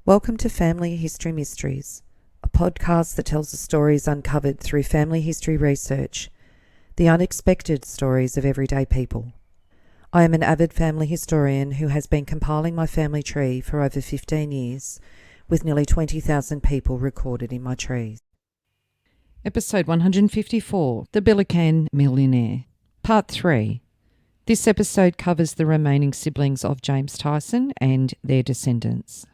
Welcome to Family History Mysteries, a podcast that tells the stories uncovered through family history research, the unexpected stories of everyday people. I am an avid family historian who has been compiling my family tree for over 15 years, with nearly 20,000 people recorded in my trees. Episode 154, The Billycan Millionaire. Part 3. This episode covers the remaining siblings of James Tyson and their descendants.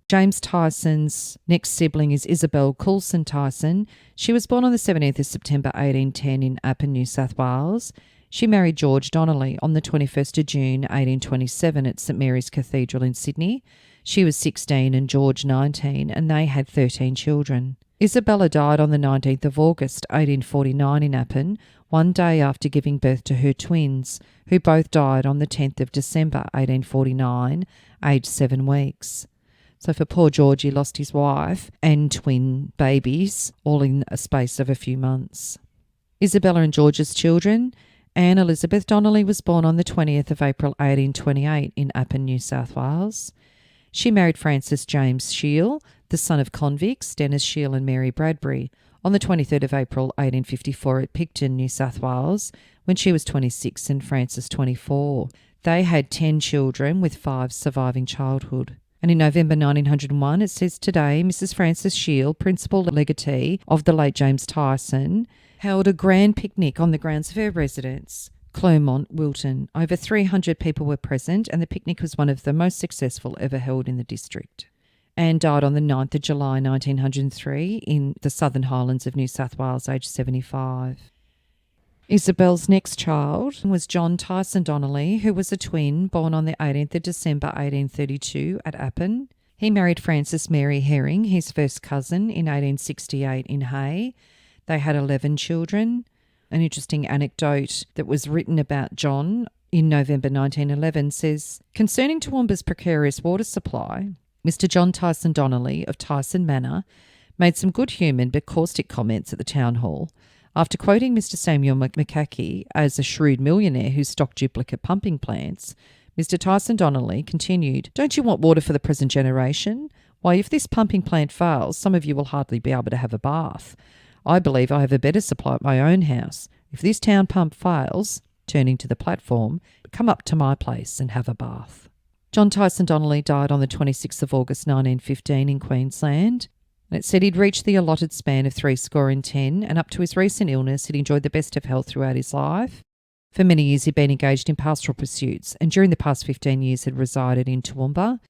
James Tyson's next sibling is Isabel Coulson Tyson. She was born on the 17th of September 1810 in Appin, New South Wales. She married George Donnelly on the 21st of June 1827 at St Mary's Cathedral in Sydney. She was 16 and George 19, and they had 13 children. Isabella died on the 19th of August 1849 in Appin, one day after giving birth to her twins, who both died on the 10th of December 1849, aged 7 weeks. So for poor George, he lost his wife and twin babies, all in a space of a few months. Isabella and George's children. Anne Elizabeth Donnelly was born on the 20th of April 1828 in Appin, New South Wales. She married Francis James Shiel, the son of convicts Dennis Shiel and Mary Bradbury, on the 23rd of April 1854 at Picton, New South Wales, when she was 26 and Francis 24. They had 10 children, with 5 surviving childhood. And in November 1901, it says today, Mrs. Frances Shiel, principal legatee of the late James Tyson, held a grand picnic on the grounds of her residence, Clermont, Wilton. Over 300 people were present, and the picnic was one of the most successful ever held in the district. Anne died on the 9th of July 1903 in the Southern Highlands of New South Wales, aged 75. Isabel's next child was John Tyson Donnelly, who was a twin, born on the 18th of December 1832 at Appin. He married Frances Mary Herring, his first cousin, in 1868 in Hay. They had 11 children. An interesting anecdote that was written about John in November 1911 says, concerning Toowoomba's precarious water supply, Mr. John Tyson Donnelly of Tyson Manor made some good-humoured but caustic comments at the town hall. After quoting Mr. Samuel McCaughey as a shrewd millionaire who stocked duplicate pumping plants, Mr. Tyson Donnelly continued, "Don't you want water for the present generation? Why, if this pumping plant fails, some of you will hardly be able to have a bath. I believe I have a better supply at my own house. If this town pump fails," turning to the platform, "come up to my place and have a bath." John Tyson Donnelly died on the 26th of August 1915 in Queensland. And it said he'd reached the allotted span of 70, and up to his recent illness he'd enjoyed the best of health throughout his life. For many years he'd been engaged in pastoral pursuits, and during the past 15 years had resided in Toowoomba.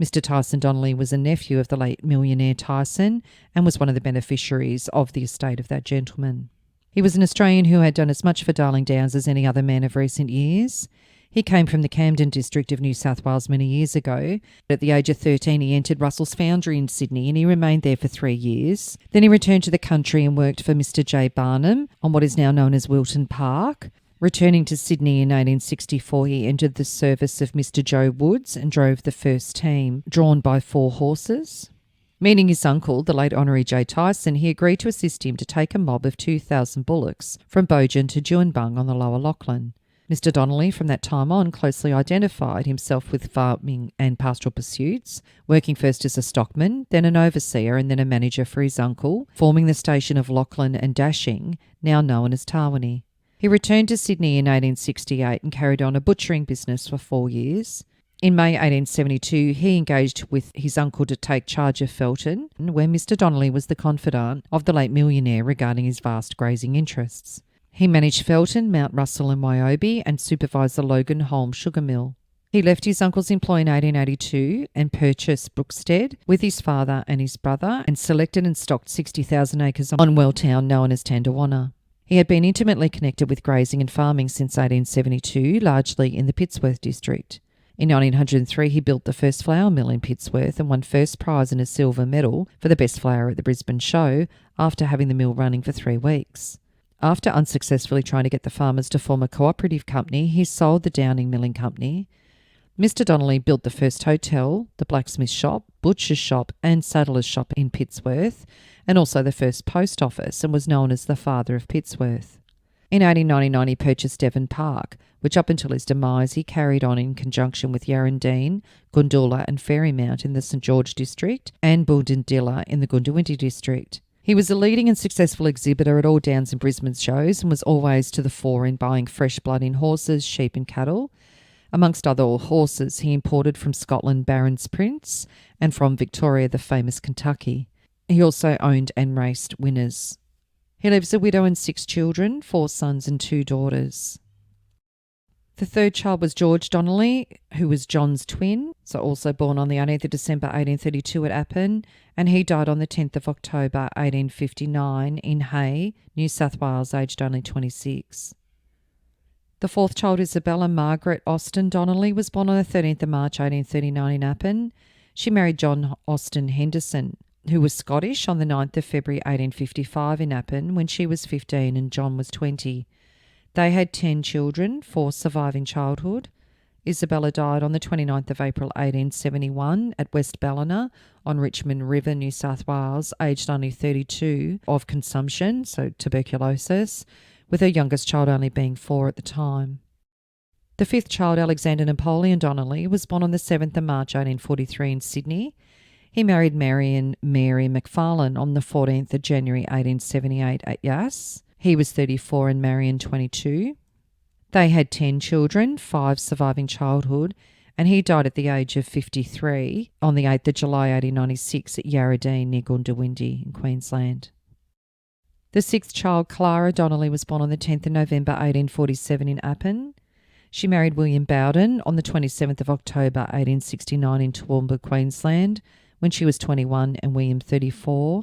Mr. Tyson Donnelly was a nephew of the late Millionaire Tyson and was one of the beneficiaries of the estate of that gentleman. He was an Australian who had done as much for Darling Downs as any other man of recent years. He came from the Camden district of New South Wales many years ago. At the age of 13, he entered Russell's Foundry in Sydney, and he remained there for 3 years. Then he returned to the country and worked for Mr. J. Barnum on what is now known as Wilton Park. Returning to Sydney in 1864, he entered the service of Mr. Joe Woods and drove the first team, drawn by 4 horses. Meeting his uncle, the late Honorary J. Tyson, he agreed to assist him to take a mob of 2,000 bullocks from Bojan to Juanbung on the Lower Lachlan. Mr. Donnelly, from that time on, closely identified himself with farming and pastoral pursuits, working first as a stockman, then an overseer, and then a manager for his uncle, forming the station of Lachlan and Dashing, now known as Tarwini. He returned to Sydney in 1868 and carried on a butchering business for 4 years. In May 1872, he engaged with his uncle to take charge of Felton, where Mr. Donnelly was the confidant of the late Millionaire regarding his vast grazing interests. He managed Felton, Mount Russell and Wyobe, and supervised the Logan Holme sugar mill. He left his uncle's employ in 1882 and purchased Brookstead with his father and his brother, and selected and stocked 60,000 acres on Welltown, known as Tandawana. He had been intimately connected with grazing and farming since 1872, largely in the Pittsworth district. In 1903, he built the first flour mill in Pittsworth and won first prize and a silver medal for the best flour at the Brisbane show after having the mill running for 3 weeks. After unsuccessfully trying to get the farmers to form a cooperative company, he sold the Downing Milling Company. Mr. Donnelly built the first hotel, the blacksmith shop, butcher's shop and saddler's shop in Pittsworth, and also the first post office, and was known as the father of Pittsworth. In 1899 he purchased Devon Park, which up until his demise he carried on in conjunction with Yarrandine, Gundula and Ferrymount in the St George district and Boondindilla in the Goondiwindi district. He was a leading and successful exhibitor at all Downs and Brisbane shows and was always to the fore in buying fresh blood in horses, sheep and cattle. Amongst other horses, he imported from Scotland Baron's Prince and from Victoria the famous Kentucky. He also owned and raced winners. He leaves a widow and 6 children, 4 sons and 2 daughters. The third child was George Donnelly, who was John's twin, so also born on the 18th of December 1832 at Appin, and he died on the 10th of October 1859 in Hay, New South Wales, aged only 26. The fourth child, Isabella Margaret Austin Donnelly, was born on the 13th of March 1839 in Appin. She married John Austin Henderson, who was Scottish, on the 9th of February 1855 in Appin when she was 15 and John was 20. They had 10 children, 4 surviving childhood. Isabella died on the 29th of April 1871 at West Ballina on Richmond River, New South Wales, aged only 32, of consumption, so tuberculosis, with her youngest child only being 4 at the time. The fifth child, Alexander Napoleon Donnelly, was born on the 7th of March 1843 in Sydney. He married Marion Mary McFarlane on the 14th of January 1878 at Yass. He was 34 and Marion 22. They had 10 children, 5 surviving childhood, and he died at the age of 53 on the 8th of July 1896 at Yarradeen near Goondiwindi in Queensland. The sixth child, Clara Donnelly, was born on the 10th of November 1847 in Appin. She married William Bowden on the 27th of October 1869 in Toowoomba, Queensland, when she was 21 and William 34.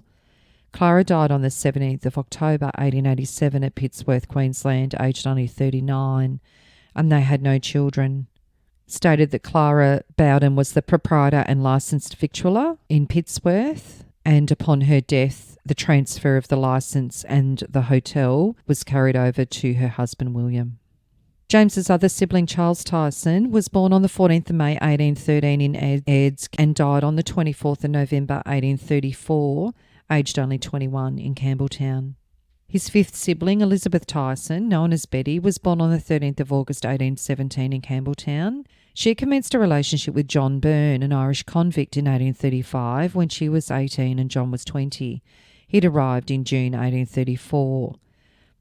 Clara died on the 17th of October 1887 at Pittsworth, Queensland, aged only 39, and they had no children. Stated that Clara Bowden was the proprietor and licensed victualler in Pittsworth, and upon her death, the transfer of the licence and the hotel was carried over to her husband William. James's other sibling, Charles Tyson, was born on the 14th of May 1813 in Edsk and died on the 24th of November 1834, aged only 21, in Campbelltown. His fifth sibling, Elizabeth Tyson, known as Betty, was born on the 13th of August 1817 in Campbelltown. She commenced a relationship with John Byrne, an Irish convict, in 1835 when she was 18 and John was 20. He'd arrived in June 1834.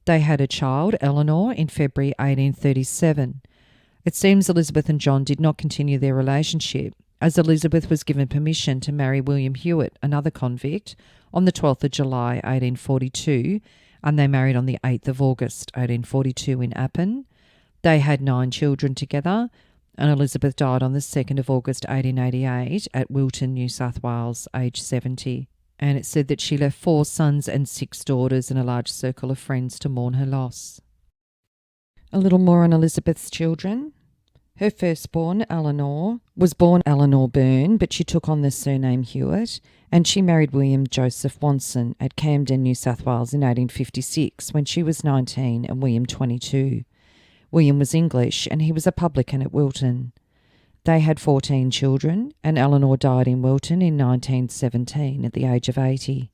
They had a child, Eleanor, in February 1837. It seems Elizabeth and John did not continue their relationship, as Elizabeth was given permission to marry William Hewitt, another convict, on the 12th of July 1842, and they married on the 8th of August 1842 in Appin. They had 9 children together, and Elizabeth died on the 2nd of August 1888 at Wilton, New South Wales, aged 70. And it said that she left 4 sons and 6 daughters and a large circle of friends to mourn her loss. A little more on Elizabeth's children. Her firstborn, Eleanor, was born Eleanor Byrne, but she took on the surname Hewitt, and she married William Joseph Wanson at Camden, New South Wales in 1856 when she was 19 and William 22. William was English and he was a publican at Wilton. They had 14 children, and Eleanor died in Wilton in 1917 at the age of 80.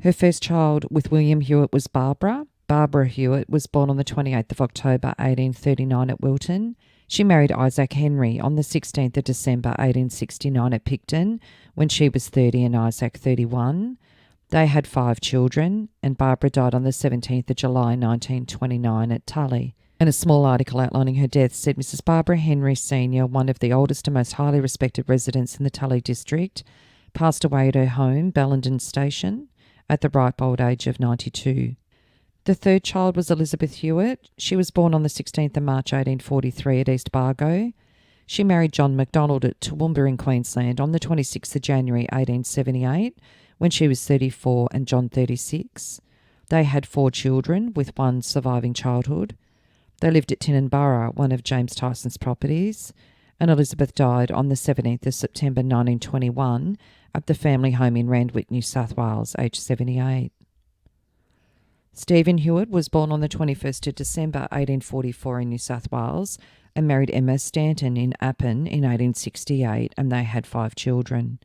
Her first child with William Hewitt was Barbara. Barbara Hewitt was born on the 28th of October 1839 at Wilton. She married Isaac Henry on the 16th of December 1869 at Picton when she was 30 and Isaac 31. They had 5 children, and Barbara died on the 17th of July 1929 at Tully. And a small article outlining her death said Mrs. Barbara Henry Sr., one of the oldest and most highly respected residents in the Tully district, passed away at her home, Ballenden Station, at the ripe old age of 92. The third child was Elizabeth Hewitt. She was born on the 16th of March 1843 at East Bargo. She married John MacDonald at Toowoomba in Queensland on the 26th of January 1878 when she was 34 and John 36. They had 4 children with 1 surviving childhood. They lived at Tinninburra, one of James Tyson's properties, and Elizabeth died on the 17th of September 1921 at the family home in Randwick, New South Wales, aged 78. Stephen Hewitt was born on the 21st of December 1844 in New South Wales and married Emma Stanton in Appin in 1868, and they had 5 children.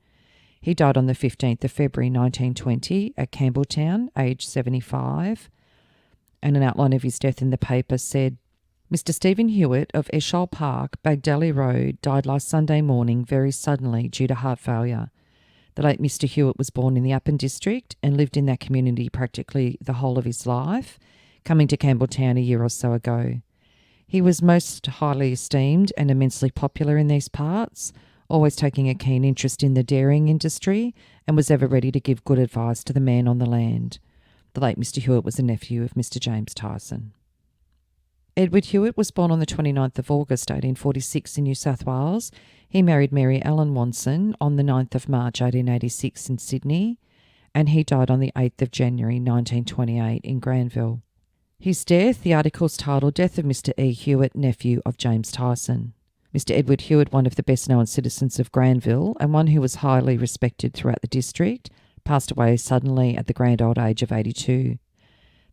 He died on the 15th of February 1920 at Campbelltown, aged 75, and an outline of his death in the paper said, Mr. Stephen Hewitt of Eschol Park, Bagdelly Road, died last Sunday morning very suddenly due to heart failure. The late Mr. Hewitt was born in the Appin district and lived in that community practically the whole of his life, coming to Campbelltown a year or so ago. He was most highly esteemed and immensely popular in these parts, always taking a keen interest in the dairying industry, and was ever ready to give good advice to the man on the land. The late Mr. Hewitt was a nephew of Mr. James Tyson. Edward Hewitt was born on the 29th of August 1846 in New South Wales. He married Mary Ellen Watson on the 9th of March 1886 in Sydney, and he died on the 8th of January 1928 in Granville. His death, the article's titled Death of Mr. E. Hewitt, nephew of James Tyson. Mr. Edward Hewitt, one of the best-known citizens of Granville and one who was highly respected throughout the district, passed away suddenly at the grand old age of 82.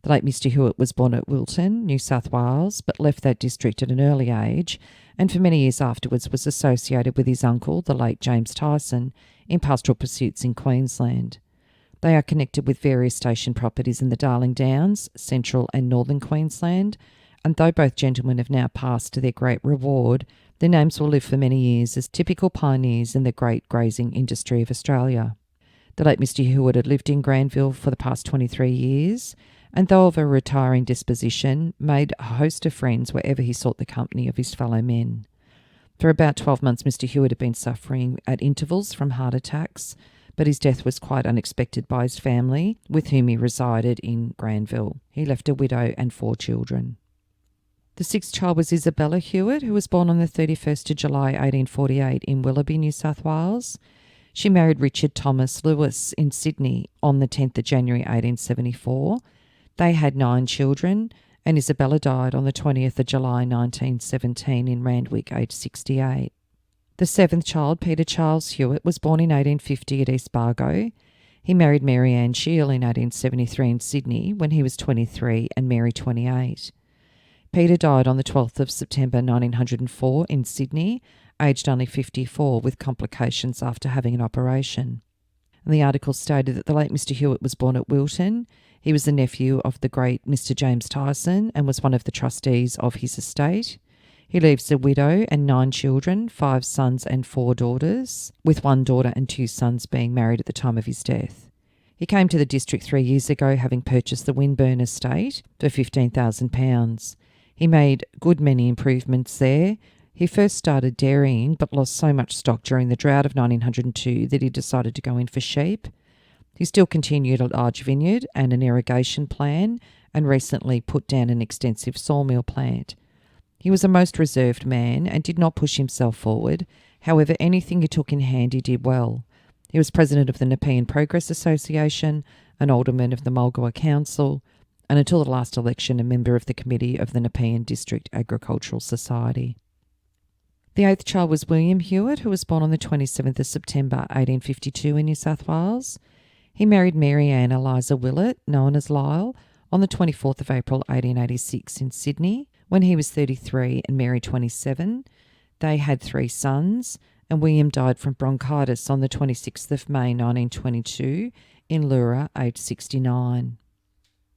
The late Mr. Hewitt was born at Wilton, New South Wales, but left that district at an early age, and for many years afterwards was associated with his uncle, the late James Tyson, in pastoral pursuits in Queensland. They are connected with various station properties in the Darling Downs, central and northern Queensland, and though both gentlemen have now passed to their great reward, their names will live for many years as typical pioneers in the great grazing industry of Australia. The late Mr. Hewitt had lived in Granville for the past 23 years, and though of a retiring disposition, made a host of friends wherever he sought the company of his fellow men. For about 12 months Mr. Hewitt had been suffering at intervals from heart attacks, but his death was quite unexpected by his family, with whom he resided in Granville. He left a widow and 4 children. The sixth child was Isabella Hewitt, who was born on the 31st of July 1848 in Willoughby, New South Wales. She married Richard Thomas Lewis in Sydney on the 10th of January 1874. They had 9 children, and Isabella died on the 20th of July 1917 in Randwick, aged 68. The seventh child, Peter Charles Hewitt, was born in 1850 at East Bargo. He married Mary Ann Shield in 1873 in Sydney when he was 23 and Mary 28. Peter died on the 12th of September 1904 in Sydney, aged only 54, with complications after having an operation. And the article stated that the late Mr. Hewitt was born at Wilton. He was the nephew of the great Mr. James Tyson and was one of the trustees of his estate. He leaves a widow and 9 children, 5 sons and 4 daughters, with 1 daughter and 2 sons being married at the time of his death. He came to the district 3 years ago, having purchased the Winburn estate for £15,000. He made a good many improvements there. He first started dairying but lost so much stock during the drought of 1902 that he decided to go in for sheep. He still continued a large vineyard and an irrigation plan, and recently put down an extensive sawmill plant. He was a most reserved man and did not push himself forward. However, anything he took in hand he did well. He was president of the Nepean Progress Association, an alderman of the Mulgoa Council, and until the last election a member of the committee of the Nepean District Agricultural Society. The 8th child was William Hewitt, who was born on the 27th of September 1852 in New South Wales. He married Mary Ann Eliza Willett, known as Lyle, on the 24th of April 1886 in Sydney, when he was 33 and Mary 27. They had 3 sons, and William died from bronchitis on the 26th of May 1922 in Leura, aged 69.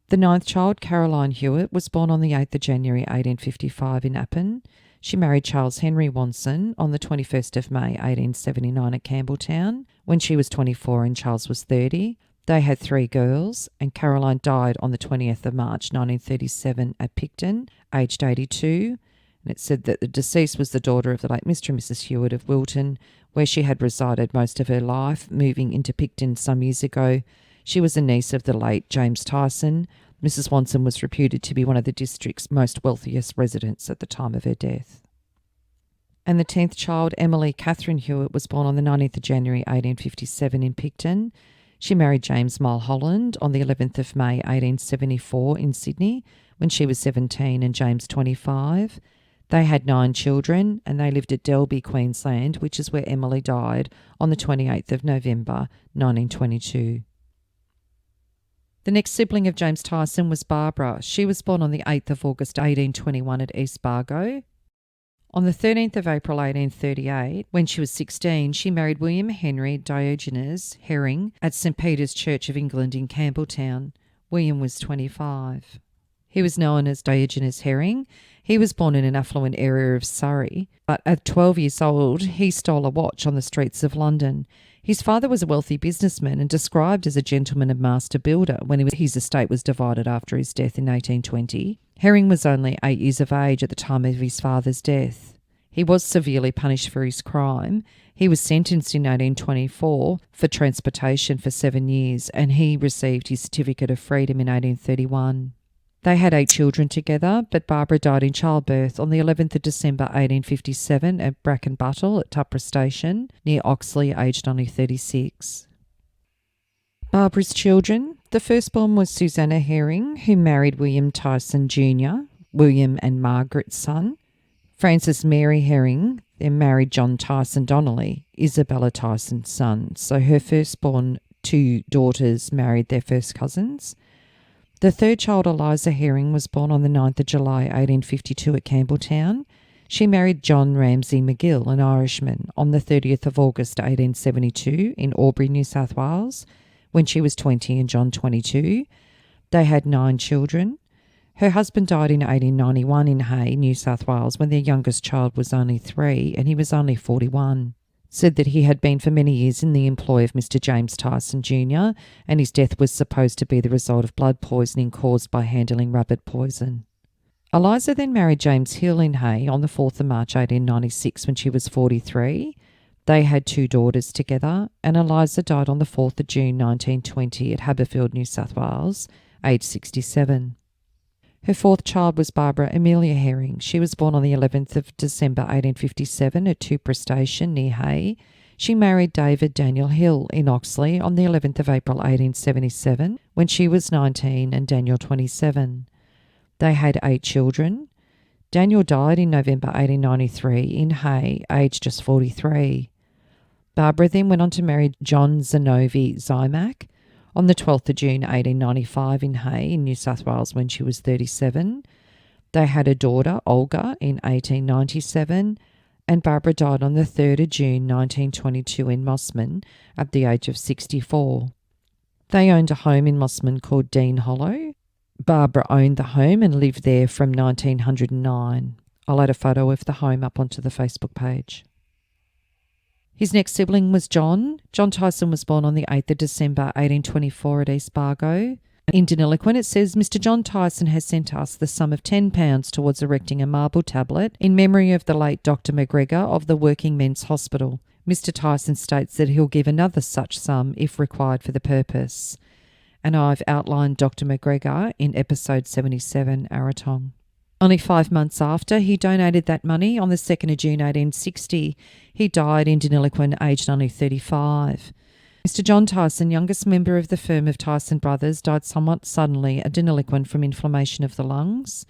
The 9th child, Caroline Hewitt, was born on the 8th of January 1855 in Appin. She married Charles Henry Watson on the 21st of May 1879 at Campbelltown, when she was 24 and Charles was 30. They had 3 girls, and Caroline died on the 20th of March 1937 at Picton, aged 82. And it said that the deceased was the daughter of the late Mr. and Mrs. Hewitt of Wilton, where she had resided most of her life, moving into Picton some years ago. She was a niece of the late James Tyson. Mrs. Watson was reputed to be one of the district's most wealthiest residents at the time of her death. And the 10th child, Emily Catherine Hewitt, was born on the 19th of January 1857 in Picton. She married James Mulholland on the 11th of May 1874 in Sydney, when she was 17 and James 25. They had 9 children, and they lived at Delby, Queensland, which is where Emily died on the 28th of November 1922. The next sibling of James Tyson was Barbara. She was born on the 8th of August 1821 at East Bargo. On the 13th of April 1838, when she was 16, she married William Henry Diogenes Herring at St. Peter's Church of England in Campbelltown. William was 25. He was known as Diogenes Herring. He was born in an affluent area of Surrey, but at 12 years old, he stole a watch on the streets of London. His father was a wealthy businessman and described as a gentleman and master builder when his estate was divided after his death in 1820. Herring was only 8 years of age at the time of his father's death. He was severely punished for his crime. He was sentenced in 1824 for transportation for 7 years, and he received his certificate of freedom in 1831. They had 8 children together, but Barbara died in childbirth on the 11th of December 1857 at Bracken Buttle at Tupper Station, near Oxley, aged only 36. Barbara's children. The firstborn was Susanna Herring, who married William Tyson Jr., William and Margaret's son. Frances Mary Herring then married John Tyson Donnelly, Isabella Tyson's son. So her firstborn 2 daughters married their first cousins. The third child, Eliza Herring, was born on the 9th of July 1852 at Campbelltown. She married John Ramsay McGill, an Irishman, on the 30th of August 1872 in Albury, New South Wales, when she was 20 and John 22. They had 9 children. Her husband died in 1891 in Hay, New South Wales, when their youngest child was only 3 and he was only 41. Said that he had been for many years in the employ of Mr. James Tyson Jr., and his death was supposed to be the result of blood poisoning caused by handling rabbit poison. Eliza then married James Hill in Hay on the 4th of March 1896 when she was 43. They had 2 daughters together, and Eliza died on the 4th of June 1920 at Haberfield, New South Wales, aged 67. Her 4th child was Barbara Amelia Herring. She was born on the 11th of December 1857 at Tupper Station near Hay. She married David Daniel Hill in Oxley on the 11th of April 1877 when she was 19 and Daniel 27. They had 8 children. Daniel died in November 1893 in Hay, aged just 43. Barbara then went on to marry John Zanovi Zymak on the 12th of June 1895 in Hay in New South Wales when she was 37. They had a daughter, Olga, in 1897, and Barbara died on the 3rd of June 1922 in Mossman at the age of 64. They owned a home in Mossman called Dean Hollow. Barbara owned the home and lived there from 1909. I'll add a photo of the home up onto the Facebook page. His next sibling was John. John Tyson was born on the 8th of December 1824 at East Bargo. In Deniliquin it says, Mr. John Tyson has sent us the sum of £10 towards erecting a marble tablet in memory of the late Dr. McGregor of the Working Men's Hospital. Mr. Tyson states that he'll give another such sum if required for the purpose. And I've outlined Dr. McGregor in episode 77, Aratong. Only 5 months after he donated that money, on the 2nd of June 1860, he died in Deniliquin, aged only 35. Mr. John Tyson, youngest member of the firm of Tyson Brothers, died somewhat suddenly at Deniliquin from inflammation of the lungs.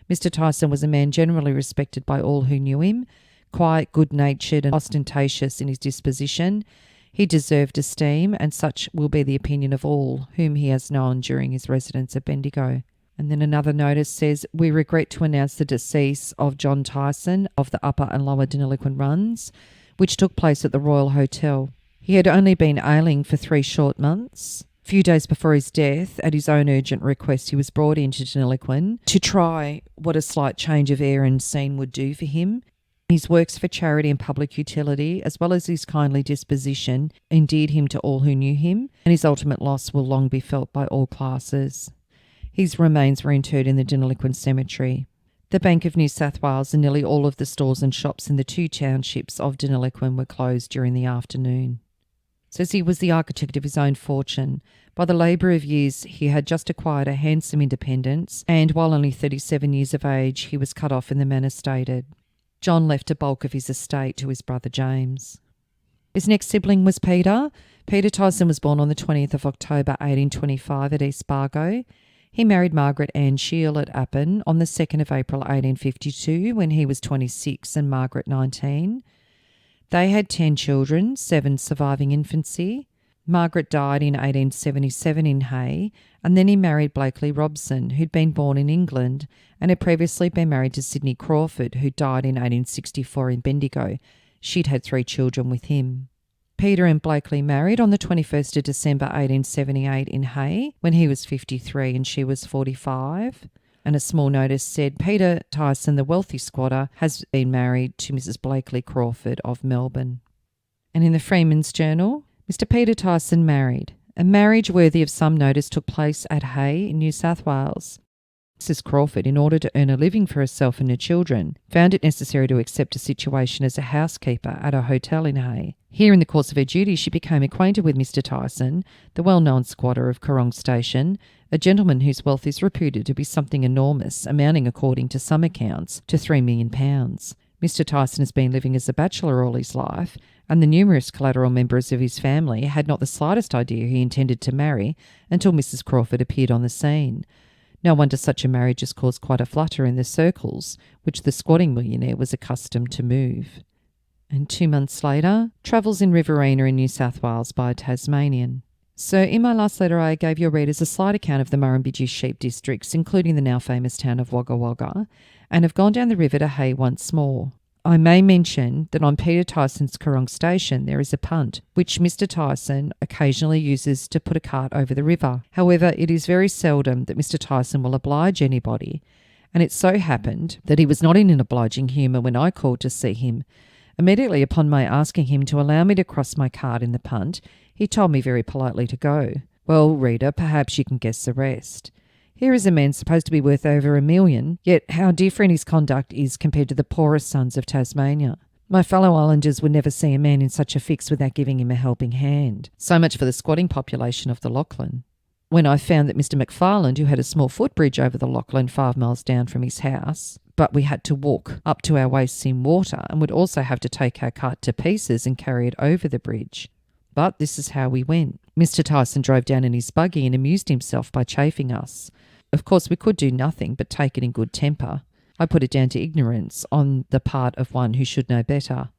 Mr. Tyson was a man generally respected by all who knew him, quiet, good-natured and ostentatious in his disposition. He deserved esteem, and such will be the opinion of all whom he has known during his residence at Bendigo. And then another notice says, we regret to announce the decease of John Tyson of the Upper and Lower Deniliquin runs, which took place at the Royal Hotel. He had only been ailing for 3 short months. A few days before his death, at his own urgent request, he was brought into Deniliquin to try what a slight change of air and scene would do for him. His works for charity and public utility, as well as his kindly disposition, endeared him to all who knew him, and his ultimate loss will long be felt by all classes. His remains were interred in the Deniliquin Cemetery. The Bank of New South Wales and nearly all of the stores and shops in the 2 townships of Deniliquin were closed during the afternoon. Says he was the architect of his own fortune. By the labour of years, he had just acquired a handsome independence, and while only 37 years of age, he was cut off in the manner stated. John left a bulk of his estate to his brother James. His next sibling was Peter. Peter Tyson was born on the 20th of October 1825 at East Bargo. He married Margaret Ann Shield at Appin on the 2nd of April 1852 when he was 26 and Margaret 19. They had 10 children, 7 surviving infancy. Margaret died in 1877 in Hay, and then he married Blakely Robson, who'd been born in England and had previously been married to Sidney Crawford, who died in 1864 in Bendigo. She'd had 3 children with him. Peter and Blakely married on the 21st of December 1878 in Hay when he was 53 and she was 45. and a small notice said, Peter Tyson, the wealthy squatter, has been married to Mrs. Blakely Crawford of Melbourne. And in the Freeman's Journal, Mr. Peter Tyson married. A marriage worthy of some notice took place at Hay in New South Wales. Mrs. Crawford, in order to earn a living for herself and her children, found it necessary to accept a situation as a housekeeper at a hotel in Hay. Here, in the course of her duties, she became acquainted with Mr. Tyson, the well-known squatter of Corong Station, a gentleman whose wealth is reputed to be something enormous, amounting, according to some accounts, to £3 million. Mr. Tyson has been living as a bachelor all his life, and the numerous collateral members of his family had not the slightest idea he intended to marry until Mrs. Crawford appeared on the scene. No wonder such a marriage has caused quite a flutter in the circles which the squatting millionaire was accustomed to move. And 2 months later, travels in Riverina in New South Wales by a Tasmanian. So in my last letter, I gave your readers a slight account of the Murrumbidgee sheep districts, including the now famous town of Wagga Wagga, and have gone down the river to Hay once more. I may mention that on Peter Tyson's Corong Station there is a punt, which Mr. Tyson occasionally uses to put a cart over the river. However, it is very seldom that Mr. Tyson will oblige anybody, and it so happened that he was not in an obliging humour when I called to see him. Immediately upon my asking him to allow me to cross my cart in the punt, he told me very politely to go. Well, reader, perhaps you can guess the rest. Here is a man supposed to be worth over $1 million, yet how different his conduct is compared to the poorest sons of Tasmania. My fellow islanders would never see a man in such a fix without giving him a helping hand. So much for the squatting population of the Lachlan. When I found that Mr. McFarland, who had a small footbridge over the Lachlan 5 miles down from his house, but we had to walk up to our waists in water and would also have to take our cart to pieces and carry it over the bridge. But this is how we went. Mr. Tyson drove down in his buggy and amused himself by chaffing us. Of course, we could do nothing but take it in good temper. I put it down to ignorance on the part of one who should know better.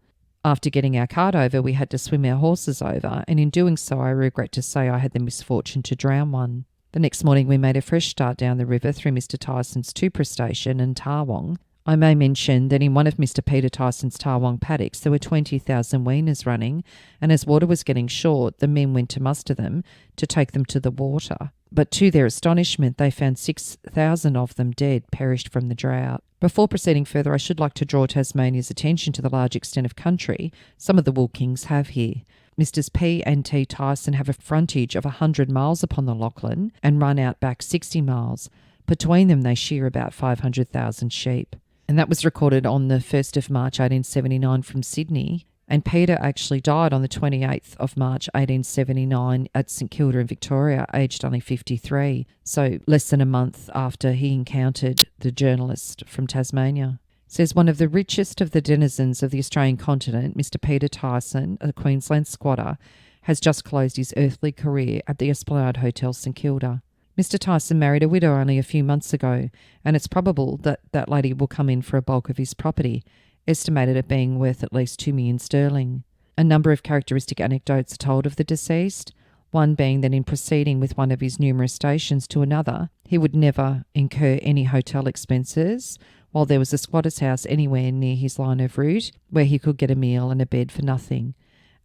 After getting our cart over, we had to swim our horses over, and in doing so I regret to say I had the misfortune to drown one. The next morning we made a fresh start down the river through Mr. Tyson's Tupra station and Tarwong. I may mention that in one of Mr. Peter Tyson's Tarwong paddocks there were 20,000 weaners running, and as water was getting short, the men went to muster them to take them to the water. But to their astonishment, they found 6,000 of them dead, perished from the drought. Before proceeding further, I should like to draw Tasmania's attention to the large extent of country some of the wool kings have here. Misters P and T Tyson have a frontage of 100 miles upon the Lachlan and run out back 60 miles. Between them, they shear about 500,000 sheep. And that was recorded on the 1st of March 1879 from Sydney. And Peter actually died on the 28th of March 1879 at St Kilda in Victoria, aged only 53, so less than a month after he encountered the journalist from Tasmania. It says, one of the richest of the denizens of the Australian continent, Mr. Peter Tyson, a Queensland squatter, has just closed his earthly career at the Esplanade Hotel St Kilda. Mr. Tyson married a widow only a few months ago, and it's probable that that lady will come in for a bulk of his property, estimated at being worth at least 2 million sterling. A number of characteristic anecdotes are told of the deceased, one being that in proceeding with one of his numerous stations to another, he would never incur any hotel expenses, while there was a squatter's house anywhere near his line of route where he could get a meal and a bed for nothing,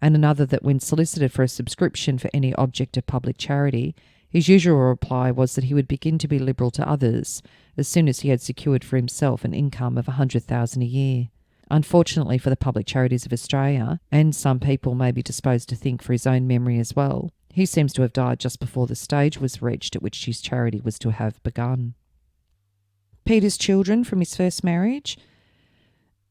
and another that when solicited for a subscription for any object of public charity, his usual reply was that he would begin to be liberal to others as soon as he had secured for himself an income of $100,000 a year. Unfortunately for the public charities of Australia, and some people may be disposed to think for his own memory as well, he seems to have died just before the stage was reached at which his charity was to have begun. Peter's children from his first marriage.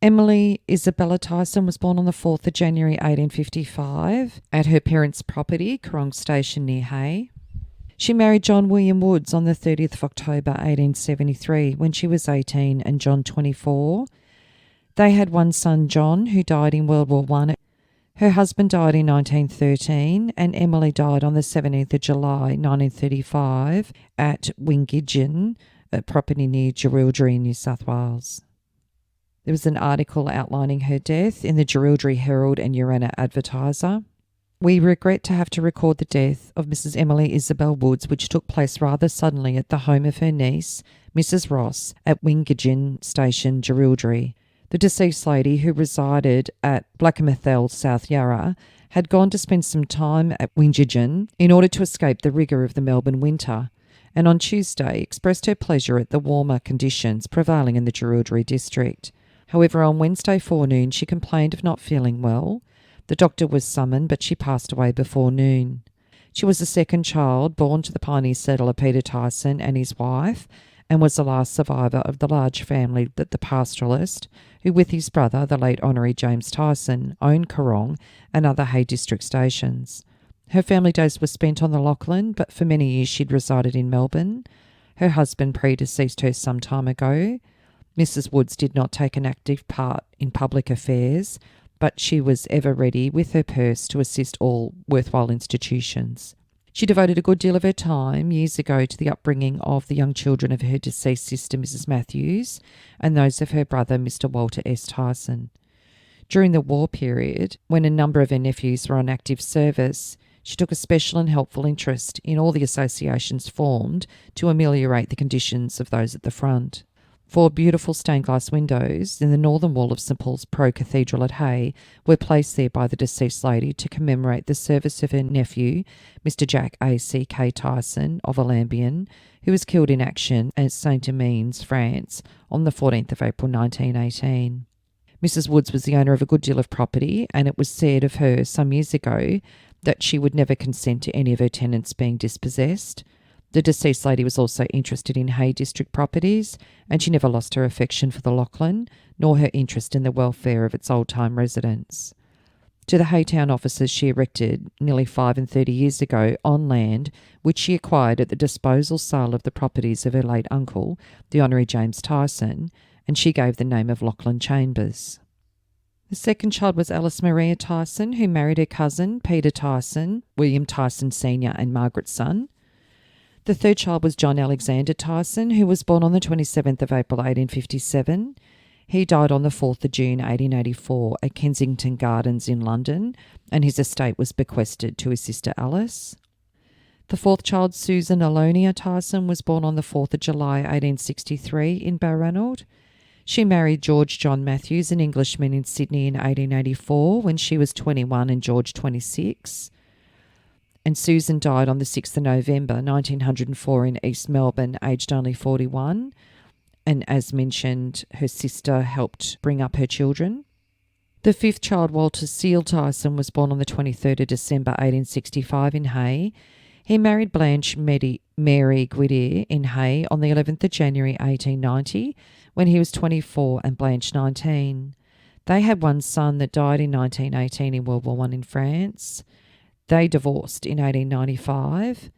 Emily Isabella Tyson was born on the 4th of January 1855 at her parents' property, Corong Station near Hay. She married John William Woods on the 30th of October 1873 when she was 18 and John 24. They had one son, John, who died in World War I. Her husband died in 1913 and Emily died on the 17th of July 1935 at Wingidgin, a property near Jerilderie in New South Wales. There was an article outlining her death in the Jerilderie Herald and Urana Advertiser. We regret to have to record the death of Mrs. Emily Isabel Woods, which took place rather suddenly at the home of her niece, Mrs. Ross, at Wingidgin Station, Jerilderie. The deceased lady, who resided at Blackamathail, South Yarra, had gone to spend some time at Wingidgin in order to escape the rigour of the Melbourne winter, and on Tuesday expressed her pleasure at the warmer conditions prevailing in the Jerilderie district. However, on Wednesday forenoon she complained of not feeling well. The doctor was summoned, but she passed away before noon. She was the second child born to the pioneer settler Peter Tyson and his wife, and was the last survivor of the large family that the pastoralist, who with his brother, the late Honorary James Tyson, owned Corong and other Hay district stations. Her family days were spent on the Lachlan, but for many years she'd resided in Melbourne. Her husband predeceased her some time ago. Mrs. Woods did not take an active part in public affairs, but she was ever ready with her purse to assist all worthwhile institutions. She devoted a good deal of her time years ago to the upbringing of the young children of her deceased sister, Mrs. Matthews, and those of her brother, Mr. Walter S. Tyson. During the war period, when a number of her nephews were on active service, she took a special and helpful interest in all the associations formed to ameliorate the conditions of those at the front. 4 beautiful stained glass windows in the northern wall of St Paul's Pro-Cathedral at Hay were placed there by the deceased lady to commemorate the service of her nephew, Mr. Jack A.C.K. Tyson of Alambian, who was killed in action at Saint-Amiens, France, on the 14th of April 1918. Mrs. Woods was the owner of a good deal of property, and it was said of her some years ago that she would never consent to any of her tenants being dispossessed. The deceased lady was also interested in Hay district properties, and she never lost her affection for the Lachlan, nor her interest in the welfare of its old-time residents. To the Haytown offices she erected nearly 35 years ago on land which she acquired at the disposal sale of the properties of her late uncle, the Honorary James Tyson, and she gave the name of Lachlan Chambers. The second child was Alice Maria Tyson, who married her cousin, Peter Tyson, William Tyson Sr. and Margaret's son. The third child was John Alexander Tyson, who was born on the 27th of April 1857. He died on the 4th of June 1884 at Kensington Gardens in London, and his estate was bequested to his sister Alice. The fourth child, Susan Alonia Tyson, was born on the 4th of July 1863 in Balranald. She married George John Matthews, an Englishman in Sydney, in 1884 when she was 21 and George 26. And Susan died on the 6th of November 1904 in East Melbourne, aged only 41. And as mentioned, her sister helped bring up her children. The fifth child, Walter Seal Tyson, was born on the 23rd of December 1865 in Hay. He married Blanche Mary Guidier in Hay on the 11th of January 1890 when he was 24 and Blanche 19. They had one son that died in 1918 in World War I in France. They divorced in 1895,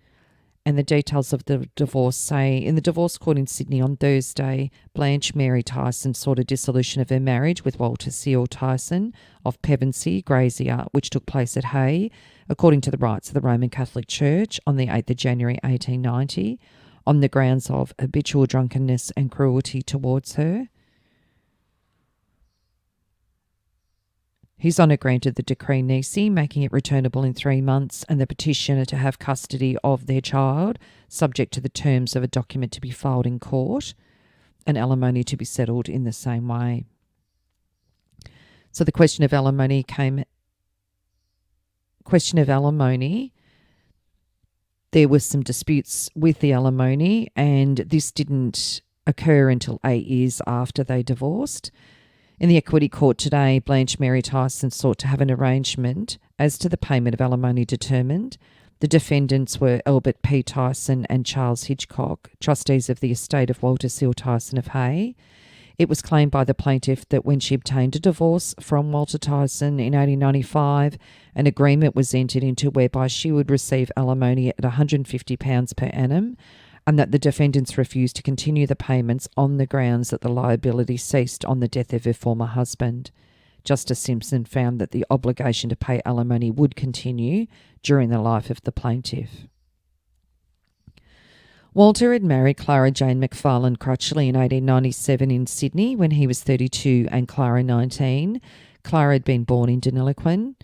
and the details of the divorce say, in the divorce court in Sydney on Thursday, Blanche Mary Tyson sought a dissolution of her marriage with Walter Seal Tyson of Pevensey, Grazier, which took place at Hay, according to the rites of the Roman Catholic Church, on the 8th of January 1890, on the grounds of habitual drunkenness and cruelty towards her. His Honour granted the decree nisi, making it returnable in 3 months, and the petitioner to have custody of their child, subject to the terms of a document to be filed in court, and alimony to be settled in the same way. So the question of alimony there were some disputes with the alimony, and this didn't occur until 8 years after they divorced. In the equity court today, Blanche Mary Tyson sought to have an arrangement as to the payment of alimony determined. The defendants were Albert P. Tyson and Charles Hitchcock, trustees of the estate of Walter Seal Tyson of Hay. It was claimed by the plaintiff that when she obtained a divorce from Walter Tyson in 1895, an agreement was entered into whereby she would receive alimony at £150 per annum, and that the defendants refused to continue the payments on the grounds that the liability ceased on the death of her former husband. Justice Simpson found that the obligation to pay alimony would continue during the life of the plaintiff. Walter had married Clara Jane McFarlane Crutchley in 1897 in Sydney when he was 32 and Clara 19. Clara had been born in Deniliquin.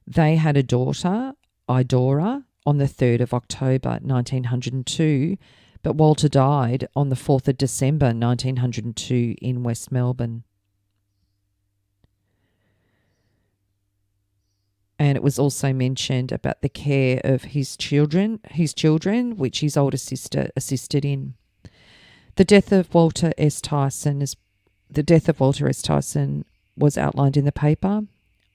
They had a daughter, Idora, on the 3rd of October 1902, but Walter died on the 4th of December 1902 in West Melbourne. And it was also mentioned about the care of his children, which his older sister assisted in. The death of Walter S. Tyson was outlined in the paper.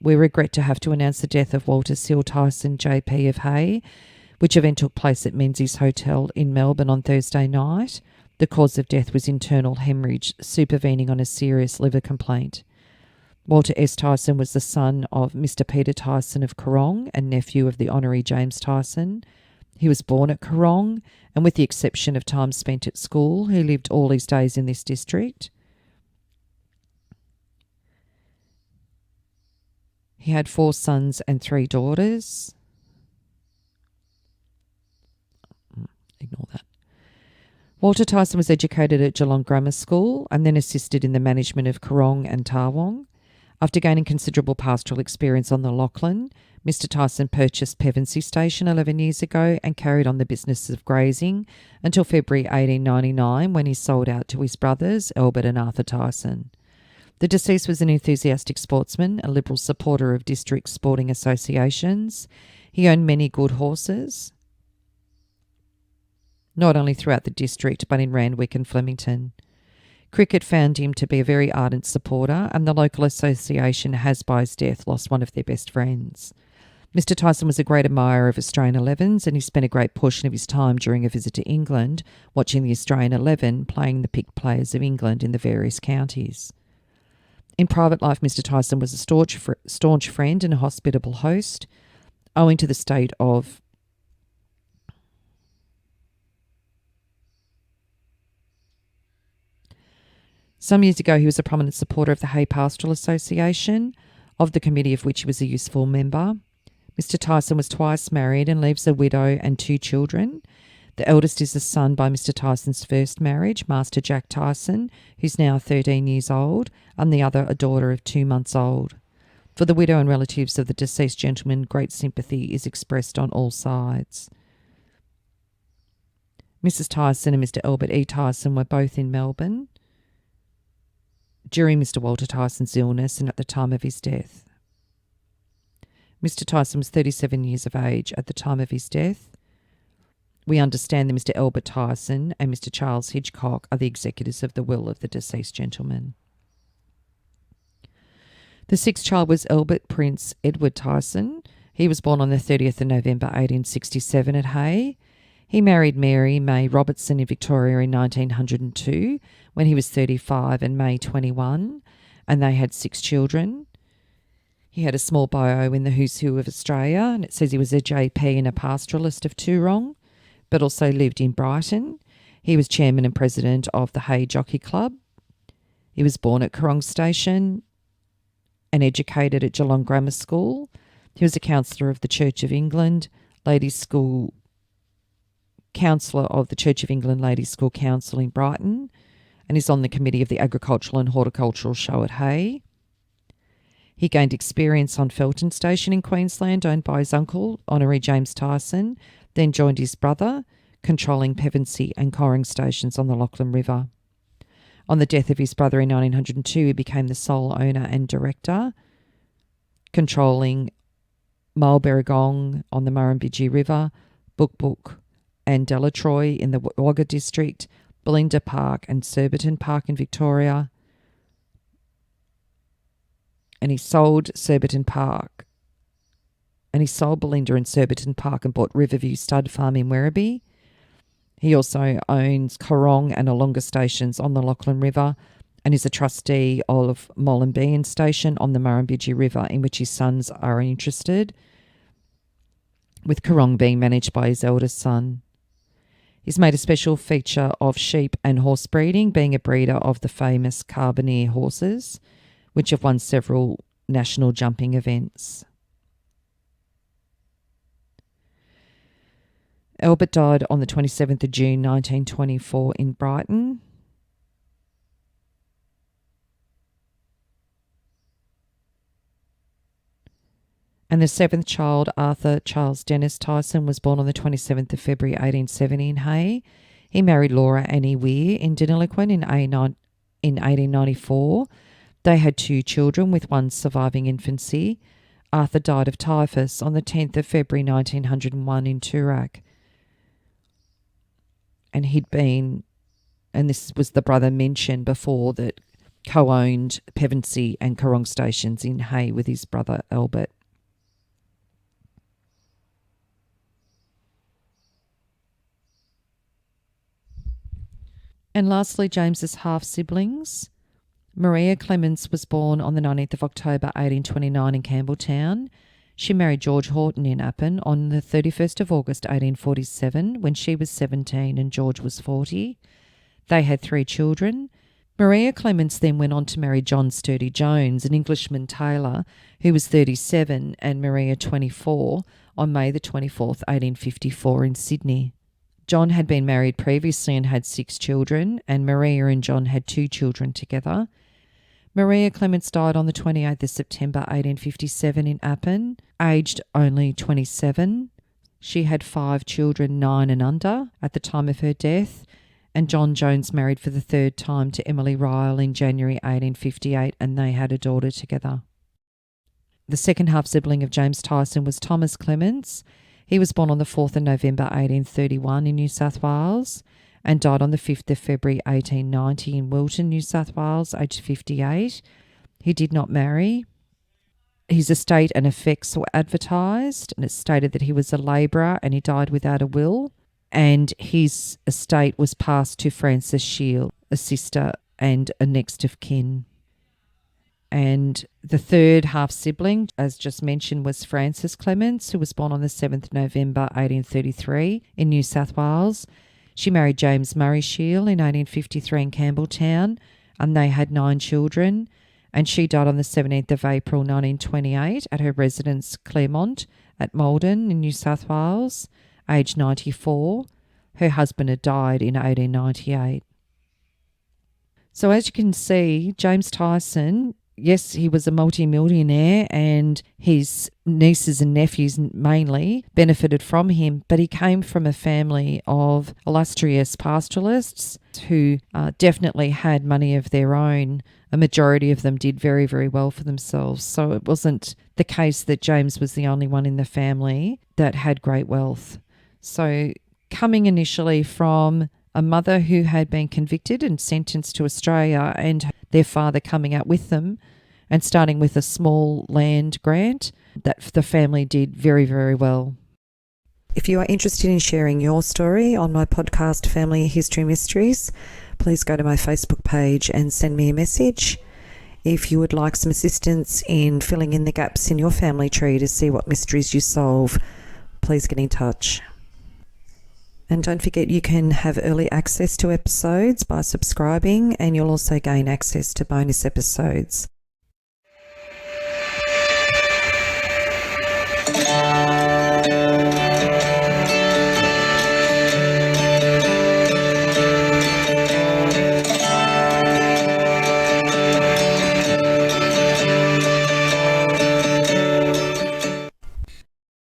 We regret to have to announce the death of Walter Seal Tyson, JP of Hay, which event took place at Menzies Hotel in Melbourne on Thursday night. The cause of death was internal hemorrhage supervening on a serious liver complaint. Walter S. Tyson was the son of Mr. Peter Tyson of Corrong and nephew of the Honorary James Tyson. He was born at Corrong, and with the exception of time spent at school, he lived all his days in this district. He had 4 sons and 3 daughters. Ignore that. Walter Tyson was educated at Geelong Grammar School and then assisted in the management of Corrong and Tarwong. After gaining considerable pastoral experience on the Lachlan, Mr. Tyson purchased Pevensey Station 11 years ago and carried on the business of grazing until February 1899, when he sold out to his brothers, Albert and Arthur Tyson. The deceased was an enthusiastic sportsman, a liberal supporter of district sporting associations. He owned many good horses, not only throughout the district but in Randwick and Flemington. Cricket found him to be a very ardent supporter, and the local association has, by his death, lost one of their best friends. Mr. Tyson was a great admirer of Australian 11s, and he spent a great portion of his time during a visit to England watching the Australian 11 playing the picked players of England in the various counties. In private life, Mr. Tyson was a staunch friend and a hospitable host. Owing to the state of some years ago, he was a prominent supporter of the Hay Pastoral Association, of the committee of which he was a useful member. Mr. Tyson was twice married and leaves a widow and 2 children. The eldest is a son by Mr. Tyson's first marriage, Master Jack Tyson, who's now 13 years old, and the other a daughter of 2 months old. For the widow and relatives of the deceased gentleman, great sympathy is expressed on all sides. Mrs. Tyson and Mr. Albert E. Tyson were both in Melbourne during Mr. Walter Tyson's illness and at the time of his death. Mr. Tyson was 37 years of age at the time of his death. We understand that Mr. Albert Tyson and Mr. Charles Hitchcock are the executors of the will of the deceased gentleman. The 6th child was Albert Prince Edward Tyson. He was born on the 30th of November 1867 at Hay. He married Mary May Robertson in Victoria in 1902 when he was 35 and May 21, and they had 6 children. He had a small bio in the Who's Who of Australia, and it says he was a JP and a pastoralist of Toorong, but also lived in Brighton. He was chairman and president of the Hay Jockey Club. He was born at Corrong Station and educated at Geelong Grammar School. He was a counsellor of the Church of England, counsellor of the Church of England Ladies' School Council in Brighton, and is on the committee of the Agricultural and Horticultural Show at Hay. He gained experience on Felton Station in Queensland, owned by his uncle, Honorary James Tyson, then joined his brother, controlling Pevensey and Corrong stations on the Lachlan River. On the death of his brother in 1902, he became the sole owner and director, controlling Mulberrigong on the Murrumbidgee River, Book and Delatroy in the Wagga district, Belinda Park and Surbiton Park in Victoria. And he sold Surbiton Park. And he sold Belinda and Surbiton Park and bought Riverview Stud Farm in Werribee. He also owns Corrong and Alonga stations on the Lachlan River and is a trustee of Mollenbean Station on the Murrumbidgee River, in which his sons are interested, with Corrong being managed by his eldest son. He's made a special feature of sheep and horse breeding, being a breeder of the famous Carbonear horses, which have won several national jumping events. Albert died on the 27th of June 1924 in Brighton. And the 7th child, Arthur Charles Dennis Tyson, was born on the 27th of February 1870 in Hay. He married Laura Annie Weir in Deniliquin in 1894. They had 2 children, with one surviving infancy. Arthur died of typhus on the 10th of February 1901 in Toorak. And this was the brother mentioned before that co-owned Pevensey and Corong stations in Hay with his brother Albert. And lastly, James's half-siblings. Maria Clements was born on the 19th of October 1829 in Campbelltown. She married George Horton in Appin on the 31st of August 1847 when she was 17 and George was 40. They had 3 children. Maria Clements then went on to marry John Sturdy Jones, an Englishman tailor, who was 37 and Maria 24, on May the 24th, 1854 in Sydney. John had been married previously and had 6 children, and Maria and John had 2 children together. Maria Clements died on the 28th of September 1857 in Appin, aged only 27. She had 5 children, 9 and under, at the time of her death, and John Jones married for the 3rd time to Emily Ryle in January 1858, and they had a daughter together. The second half-sibling of James Tyson was Thomas Clements. He was born on the 4th of November 1831 in New South Wales and died on the 5th of February 1890 in Wilton, New South Wales, aged 58. He did not marry. His estate and effects were advertised, and it stated that he was a labourer and he died without a will, and his estate was passed to Frances Shield, a sister and a next of kin. And the third half-sibling, as just mentioned, was Frances Clements, who was born on the 7th November 1833 in New South Wales. She married James Murray Shield in 1853 in Campbelltown, and they had 9 children, and she died on the 17th of April 1928 at her residence Claremont at Malden in New South Wales, aged 94. Her husband had died in 1898. So as you can see, James Tyson, yes, he was a multi-millionaire and his nieces and nephews mainly benefited from him, but he came from a family of illustrious pastoralists who definitely had money of their own. A majority of them did very, very well for themselves. So it wasn't the case that James was the only one in the family that had great wealth. So coming initially from a mother who had been convicted and sentenced to Australia and their father coming out with them and starting with a small land grant, that the family did very, very well. If you are interested in sharing your story on my podcast, Family History Mysteries, please go to my Facebook page and send me a message. If you would like some assistance in filling in the gaps in your family tree to see what mysteries you solve, please get in touch. And don't forget, you can have early access to episodes by subscribing, and you'll also gain access to bonus episodes.